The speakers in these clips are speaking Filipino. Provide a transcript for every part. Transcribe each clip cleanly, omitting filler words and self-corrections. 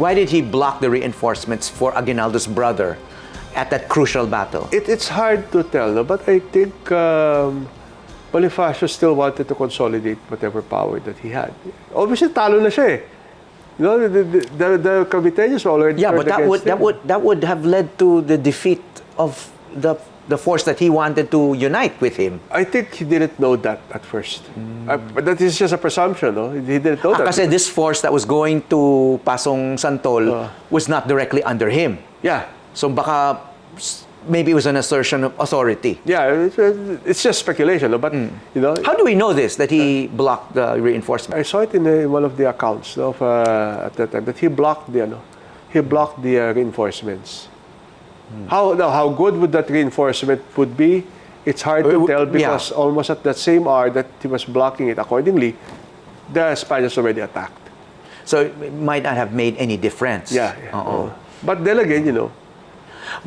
Why did he block the reinforcements for Aguinaldo's brother at that crucial battle? It's hard to tell, no? But I think Bonifacio still wanted to consolidate whatever power that he had. Obviously, talo na siya eh. No, the Caviteños already Yeah, but turned against him. that would have led to the defeat of the force that he wanted to unite with him. I think he didn't know that at first. But that is just a presumption, no? He didn't know that. Kasi this force that was going to Pasong Santol was not directly under him. Yeah. So baka maybe it was an assertion of authority. Yeah, it's just speculation, no? But, you know... How do we know this, that he blocked the reinforcement? I saw it in one of the accounts of, at that time, that he blocked the reinforcements. How good would that reinforcement would be? It's hard to tell because almost at that same hour that he was blocking it, accordingly, the Spaniards already attacked. So it might not have made any difference. Yeah. But then again, you know,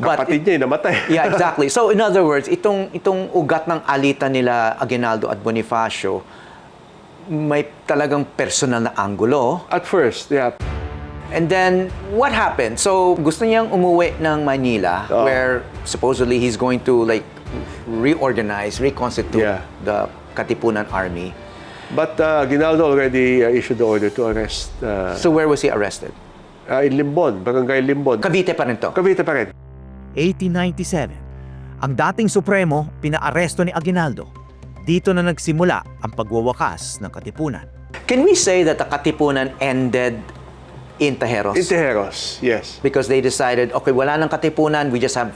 kapatid niya namatay. Yeah, exactly. So in other words, itong ugat ng alitan nila Aguinaldo at Bonifacio, may talagang personal na angulo. At first, yeah. And then, what happened? So, gusto niyang umuwi ng Manila, where supposedly he's going to like reorganize, reconstitute the Katipunan army. But Aguinaldo already issued the order to arrest. So, where was he arrested? In Limbon, Barangay Limbon. Cavite pa rin to? Cavite pa rin. 1897, ang dating Supremo pinaaresto ni Aguinaldo. Dito na nagsimula ang pagwawakas ng Katipunan. Can we say that the Katipunan ended in Tejeros? In Tejeros, yes. Because they decided, okay, wala nang Katipunan, we just have...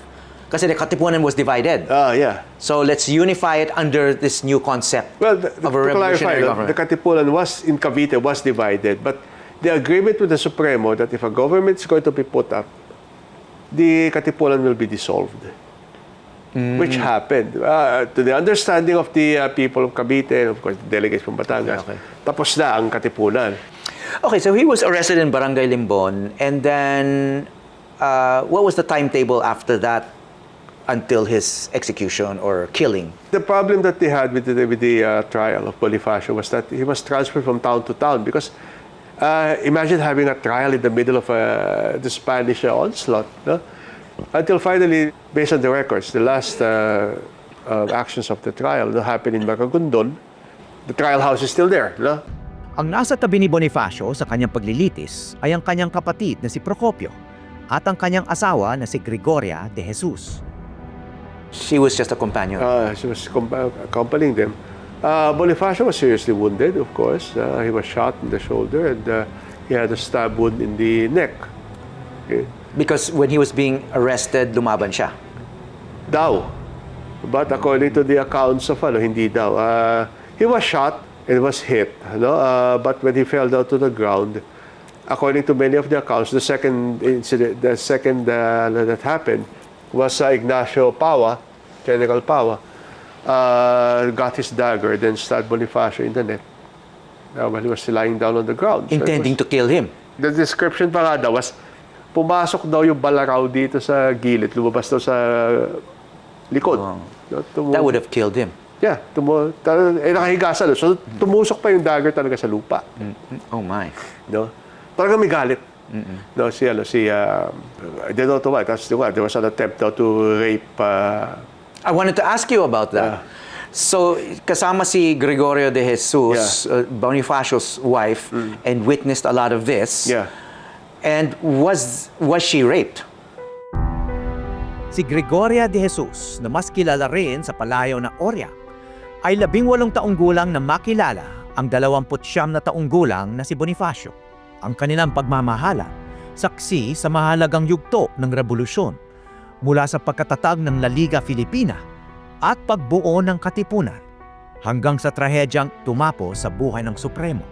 Kasi the Katipunan was divided. Yeah. So let's unify it under this new concept Well, of a revolutionary government. The Katipunan was in Cavite was divided, but the agreement with the Supremo that if a government is going to be put up, the Katipunan will be dissolved. Which happened. To the understanding of the people of Cavite, and of course, the delegates from Batangas, tapos na ang Katipunan. Okay, so he was arrested in Barangay Limbon, and then what was the timetable after that until his execution or killing? The problem that they had with the trial of Bonifacio was that he was transferred from town to town because imagine having a trial in the middle of the Spanish onslaught. No? Until finally, based on the records, the last actions of the trial happened in Maragondon. The trial house is still there. No? Ang nasa tabi ni Bonifacio sa kanyang paglilitis ay ang kanyang kapatid na si Procopio at ang kanyang asawa na si Gregoria de Jesus. She was just a companion. She was accompanying them. Bonifacio was seriously wounded, of course. He was shot in the shoulder and he had a stab wound in the neck. Okay. Because when he was being arrested, lumaban siya. Daw. But according to the accounts of hindi daw. He was shot and was hit. But when he fell down to the ground, according to many of the accounts, the second incident, that happened was Ignacio Paua, General Paua, got his dagger, then stabbed Bonifacio in the neck while he was lying down on the ground. Intending to kill him. The description pa nga daw was, pumasok daw yung balaraw dito sa gilid, lumabas daw sa likod. That would have killed him. Yeah, nakahiga sa so tumusok pa yung dagger talaga sa lupa. Oh my. No? Talagang may galit. No, I don't know why. There was an attempt daw to rape. I wanted to ask you about that. So, kasama si Gregorio de Jesus, Bonifacio's wife, and witnessed a lot of this. Yeah. And was she raped? Si Gregoria de Jesus, na mas kilala rin sa palayaw na Oria, ay 18 taong gulang na makilala ang 29 na taong gulang na si Bonifacio. Ang kanilang pagmamahala, saksi sa mahalagang yugto ng revolusyon mula sa pagkatatag ng La Liga Filipina at pagbuo ng Katipunan hanggang sa trahedyang tumapo sa buhay ng Supremo.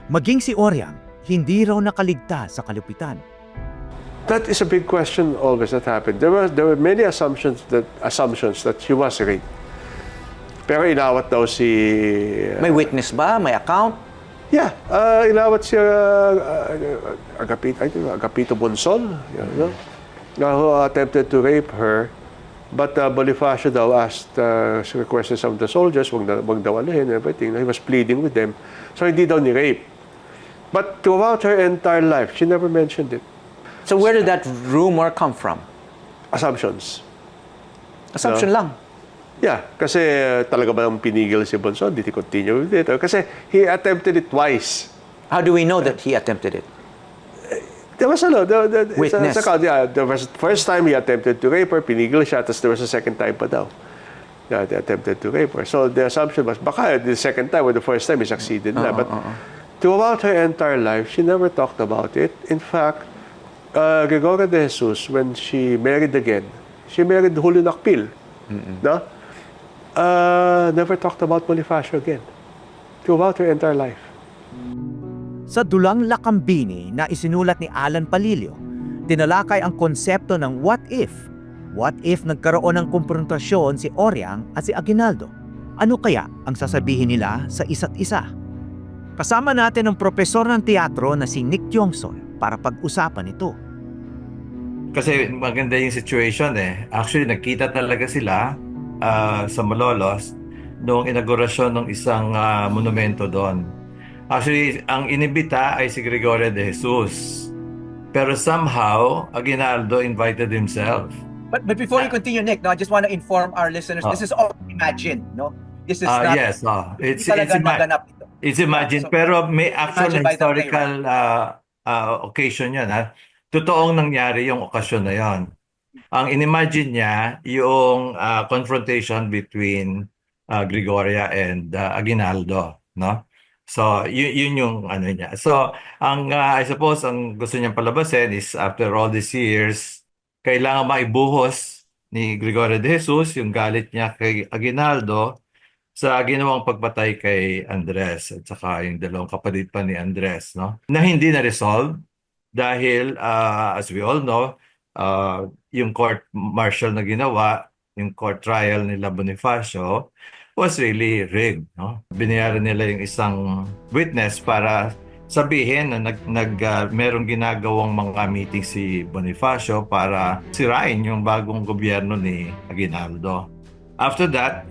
Maging si Oriang, hindi raw nakaligtas sa kalupitan. That is a big question always that happened. There were many assumptions that she was raped. Pero inawat daw si... May witness ba? May account? Yeah, inawat si Agapito Bonsol, who attempted to rape her. But Bonifacio daw asked, requested some of the soldiers, wag daw anuhin, everything. He was pleading with them. So hindi daw ni-rape. But throughout her entire life, she never mentioned it. So where did that rumor come from? Assumptions. Assumption lang. Yeah, kasi talaga ba ang pinigil si Bonson? Did he continue with it? Or kasi he attempted it twice. How do we know that he attempted it? There was Witness. There was first time he attempted to rape her, pinigil siya, tapos there was a second time pa daw. Yeah, they attempted to rape her. So the assumption was, baka the second time or the first time he succeeded na. But throughout her entire life, she never talked about it. In fact, Gregoria de Jesus, when she married again, she married Julio Nakpil. No? Never talked about Bonifacio again. Throughout her entire life. Sa Dulang Lakambini na isinulat ni Alan Palilio, tinalakay ang konsepto ng what if. What if nagkaroon ng komprontasyon si Oriang at si Aguinaldo? Ano kaya ang sasabihin nila sa isa't isa? Kasama natin ang propesor ng teatro na si Nick Johnson para pag-usapan ito. Kasi maganda yung situation eh. Actually, nagkita talaga sila sa Malolos noong inaugurasyon ng isang monumento doon. Actually, ang inibita ay si Gregoria de Jesus. Pero somehow, Aguinaldo invited himself. But before you continue, Nick, no, I just want to inform our listeners, this is all imagined, no? This is not, Yes, hindi talaga naganap ito. it's imagined. So, pero may actual imagined by the historical occasion yan. Totoong nangyari yung okasyon na yon. Ang inimagine niya, yung confrontation between Gregoria and Aguinaldo, no? So, yun yung ano niya. So, I suppose, ang gusto niyang palabasin is after all these years, kailangan maibuhos ni Gregoria de Jesus yung galit niya kay Aguinaldo sa ginawang pagpatay kay Andres at saka yung dalawang kapatid pa ni Andres, no? Na hindi na-resolve dahil, as we all know, yung court martial na ginawa, yung court trial nila Bonifacio, was really rigged, no? Binayaran nila yung isang witness para sabihin na merong ginagawang mga meeting si Bonifacio para sirain yung bagong gobyerno ni Aguinaldo. After that,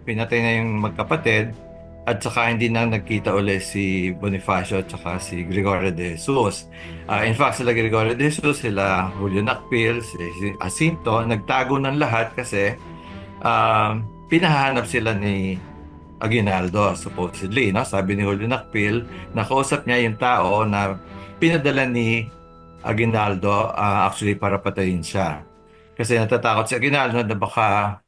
pinatay na yung magkapatid at saka hindi na nagkita ulit si Bonifacio at saka si Gregoria de Jesus. In fact, sila Gregoria de Jesus, sila Julio Nakpil, si Jacinto, nagtago ng lahat kasi pinahanap sila ni Aguinaldo, supposedly, no? Sabi ni Julio Nakpil, nakausap niya yung tao na pinadala ni Aguinaldo actually para patayin siya. Kasi natatakot si Aguinaldo na baka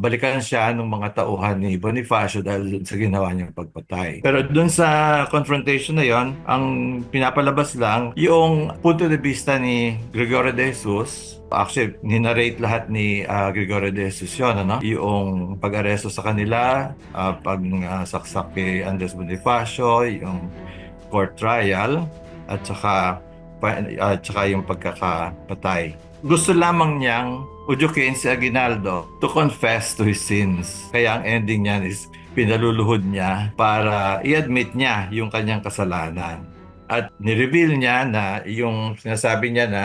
balikan siya ng mga tauhan ni Bonifacio dahil sa ginawa niyang pagpatay. Pero dun sa confrontation na yon, ang pinapalabas lang yung punto de vista ni Gregorio de Jesus. Actually, ninarrate lahat ni Gregorio de Jesus yun, ano? Yung pag-aresto sa kanila, pag-saksak kay Andres Bonifacio, yung court trial, at saka yung pagkakapatay. Gusto lamang niyang udyukin si Aguinaldo to confess to his sins. Kaya ang ending niyan is pinaluluhod niya para i-admit niya yung kanyang kasalanan. At nireveal niya na yung sinasabi niya na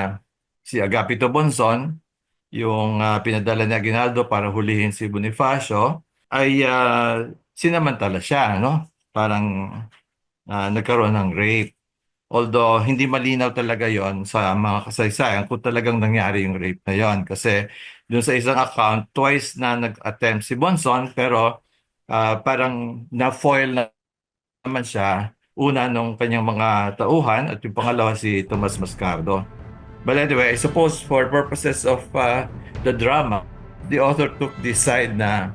si Agapito Bonson, yung pinadala ni Aguinaldo para hulihin si Bonifacio, ay sinamantala siya, no? Parang nagkaroon ng rape. Although, hindi malinaw talaga yon sa mga kasaysayan kung talagang nangyari yung rape na yon. Kasi dun sa isang account, twice na nag-attempt si Bonson, pero parang na-foil na naman siya. Una nung kanyang mga tauhan at yung pangalawa si Tomas Mascardo. But anyway, I suppose for purposes of the drama, the author took this side na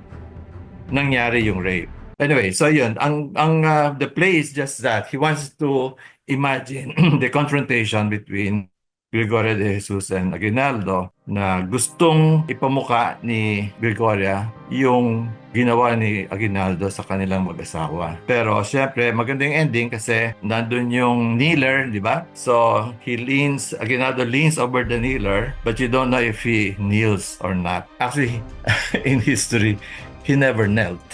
nangyari yung rape. Anyway, so yun, the play is just that. He wants to imagine the confrontation between Gregoria de Jesus and Aguinaldo na gustong ipamuka ni Gregoria yung ginawa ni Aguinaldo sa kanilang mag-asawa. Pero syempre, maganda yung ending kasi nandun yung kneeler, di ba? So, Aguinaldo leans over the kneeler, but you don't know if he kneels or not. Actually, in history, he never knelt.